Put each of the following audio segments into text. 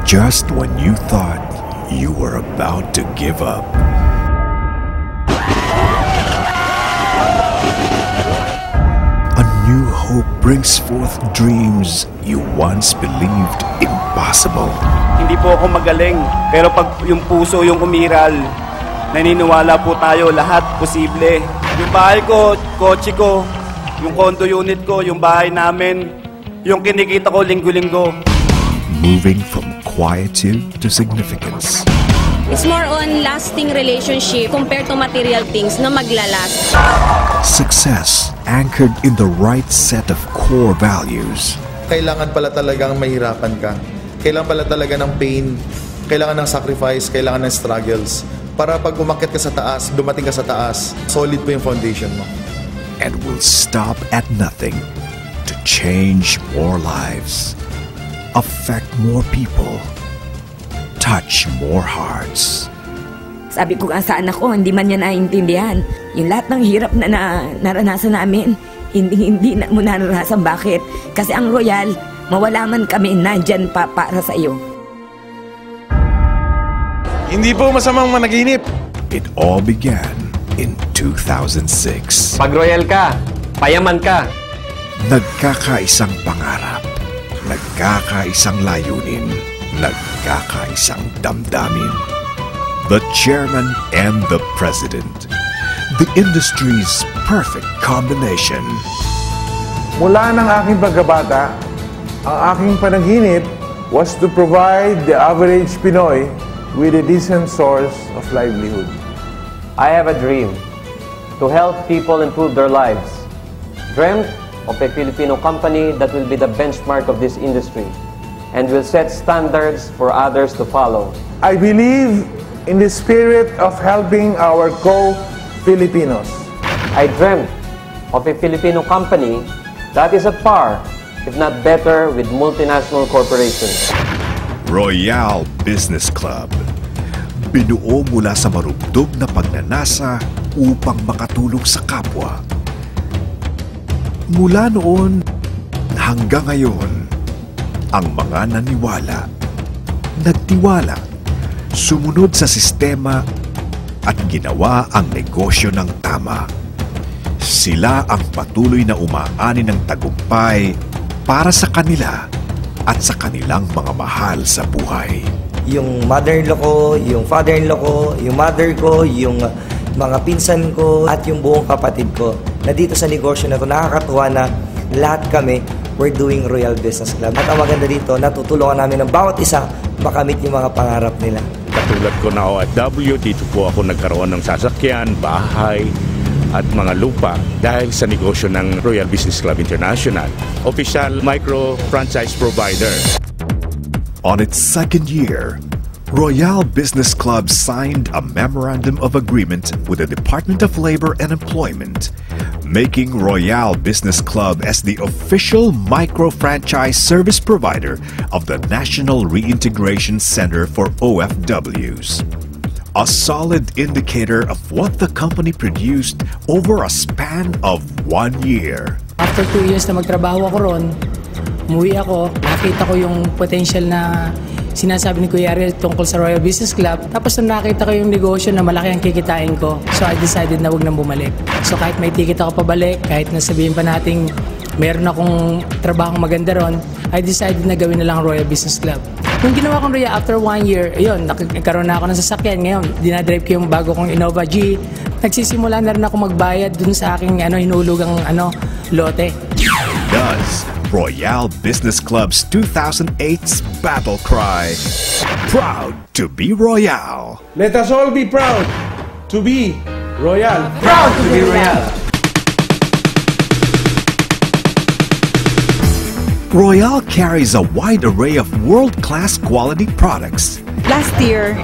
just when you thought you were about to give up. A new hope brings forth dreams you once believed impossible. Hindi po ako magaling, pero pag yung puso yung umiral, naniniwala po tayo lahat posible. Yung bahay ko, kotse ko, yung condo unit ko, yung bahay namin, yung kinikita ko linggo-linggo. Moving from quietude to significance. It's more on lasting relationship compared to material things na maglalast. Success anchored in the right set of core values. Kailangan pala talagang mahirapan ka. Kailangan pala talaga ng pain. Kailangan ng sacrifice. Kailangan ng struggles. Para pag umakyat ka sa taas, dumating ka sa taas, solid po yung foundation mo. And will stop at nothing to change more lives, affect more people, touch more hearts. Sabi ko nga sa anak ko, hindi man niya naiintindihan. Yung lahat ng hirap na naranasan namin, hindi na mo naranasan. Bakit? Kasi ang Royal, mawala man kami, nandyan pa para sa iyo. Hindi po masamang managinip. It all began in 2006. Pag Royal ka, payaman ka. Nagkakaisang pangarap, nagkakaisang layunin, nagkakaisang damdamin. The chairman and the president. The industry's perfect combination. Mula ng aking pagkabata, ang aking panaginip was to provide the average Pinoy with a decent source of livelihood. I have a dream to help people improve their lives. Dreamt of a Filipino company that will be the benchmark of this industry and will set standards for others to follow. I believe in the spirit of helping our co-Filipinos. I dreamt of a Filipino company that is at par, if not better, with multinational corporations. Royal Business Club. Binuo mula sa marugdog na pagnanasa upang makatulong sa kapwa. Mula noon hanggang ngayon, ang mga naniwala, nagtiwala, sumunod sa sistema at ginawa ang negosyo ng tama. Sila ang patuloy na umaani ng tagumpay para sa kanila at sa kanilang mga mahal sa buhay. Yung mother-in-law ko, yung father-in-law ko, yung mother ko, yung mga pinsan ko, at yung buong kapatid ko. Na dito sa negosyo na ito, nakakatuwa na lahat kami, we're doing Royal Business Club. At ang maganda dito, natutulungan namin ng bawat isa makamit yung mga pangarap nila. Katulad ko na OFW, dito po ako nagkaroon ng sasakyan, bahay, at mga lupa dahil sa negosyo ng Royal Business Club International, official micro-franchise provider. On its second year, Royal Business Club signed a Memorandum of Agreement with the Department of Labor and Employment, making Royal Business Club as the official micro-franchise service provider of the National Reintegration Center for OFWs. A solid indicator of what the company produced over a span of 1 year. After 2 years na magtrabaho ako ron, umuwi ako, nakita ko yung potential na sinasabi ni Kuya Ariel tungkol sa Royal Business Club. Tapos nung nakita ko yung negosyo na malaki ang kikitain ko, so I decided na huwag nang bumalik. So kahit may ticket ako pabalik, kahit nasabihin pa nating meron akong trabahong maganda ron, I decided na gawin na lang Royal Business Club. Nung ginawa kong Royal after 1 year, ayun, nagkaroon na ako ng sasakyan. Ngayon, dinadrive ko yung bago kong Innova G. Nagsisimula na rin ako magbayad dun sa aking hinulugang lote. Does Royal Business Club's 2008's battle cry, proud to be Royal. Let us all be proud to be Royal. Proud to be Royal. Royal carries a wide array of world-class quality products. Last year,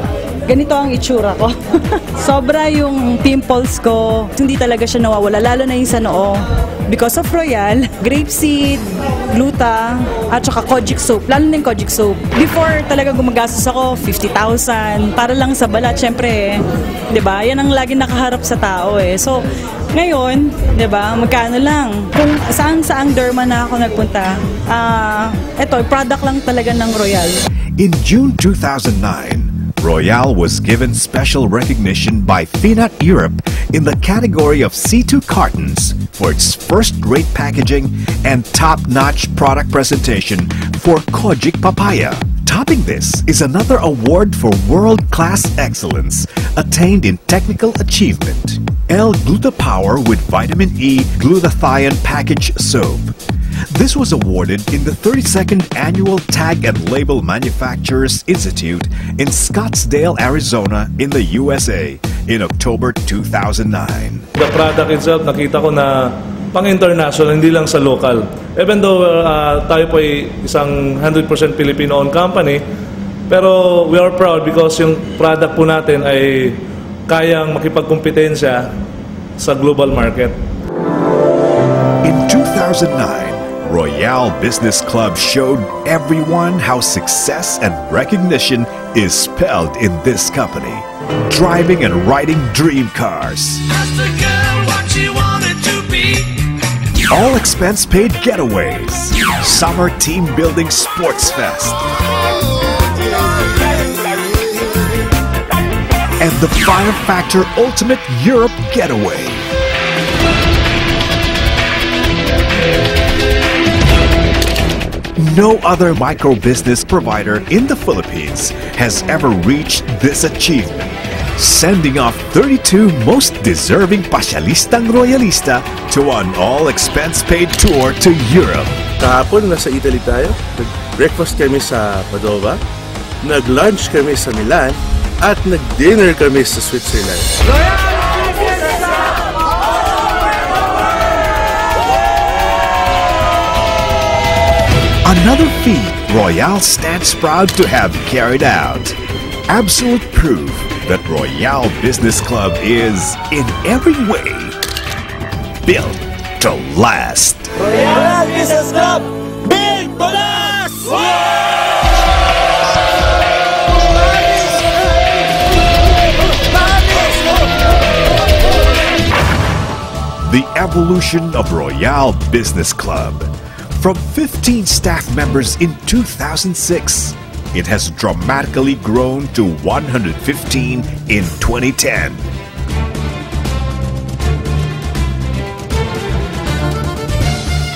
ganito ang itsura ko. Sobra yung pimples ko. Hindi talaga siya nawawala, lalo na yung sa noo. because of Royal, grapeseed, gluta, at saka kojic soap, lalo na yung kojic soap. Before talaga gumagastos ako 50,000 para lang sa balat, syempre, 'di ba? Yan ang lagi nakaharap sa tao eh. So, ngayon, 'di ba? Magkano lang? Kung saan-saang derma na ako nagpunta, ito, product lang talaga ng Royal. In June 2009, Royal was given special recognition by Finat Europe in the category of C2 cartons for its first-rate packaging and top-notch product presentation for Kojic Papaya. Topping this is another award for world-class excellence attained in technical achievement. L-Gluta Power with Vitamin E Glutathione Package Soap. This was awarded in the 32nd Annual Tag and Label Manufacturers Institute in Scottsdale, Arizona in the USA in October 2009. The product itself, nakita ko na pang-international, hindi lang sa local. Even though tayo po ay isang 100% Filipino-owned company, pero we are proud because yung product po natin ay kayang makipagkompetensya sa global market. In 2009, Royal Business Club showed everyone how success and recognition is spelled in this company. Driving and riding dream cars. All expense paid getaways. Summer team building sports fest. And the Fire Factor Ultimate Europe Getaway. No other micro-business provider in the Philippines has ever reached this achievement, sending off 32 most deserving pasyalistang Royalista to an all-expense-paid tour to Europe. Kahapon, nasa Italy tayo. Nag-breakfast kami sa Padova, nag-lunch kami sa Milan, at nag-dinner kami sa Switzerland. Another feat Royal stands proud to have carried out. Absolute proof that Royal Business Club is, in every way, built to last. Royal Business Club, built to last! The evolution of Royal Business Club. From 15 staff members in 2006, it has dramatically grown to 115 in 2010.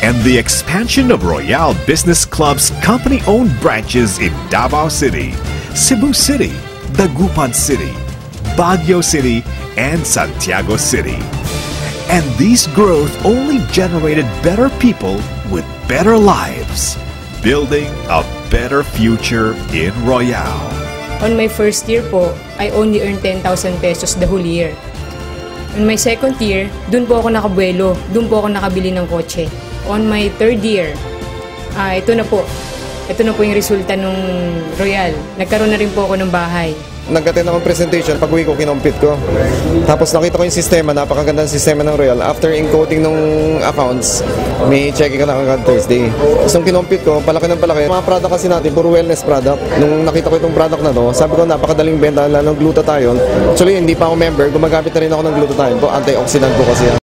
And the expansion of Royal Business Club's company-owned branches in Davao City, Cebu City, Dagupan City, Baguio City, and Santiago City. And these growth only generated better people with better lives, building a better future in Royal. On my first year po, I only earned 10,000 pesos the whole year. On my second year, dun po ako nakabuelo, dun po ako nakabili ng kotse. On my third year, ito na po yung resulta ng Royal. Nagkaroon na rin po ako ng bahay. Nag-attend akong presentation, pag-uwi ko, kinompute ko. Tapos nakita ko yung sistema, napakaganda ng sistema ng Royal. After encoding ng accounts, may checking ka na agad Thursday. Tapos nung kinompute ko, palaki ng palaki. Mga product kasi natin, puro wellness product. Nung nakita ko itong product na to, sabi ko napakadaling benta, lalo ng glutathione. Actually, hindi pa ako member, gumagamit na rin ako ng glutathione. Antioxidant po kasi yan.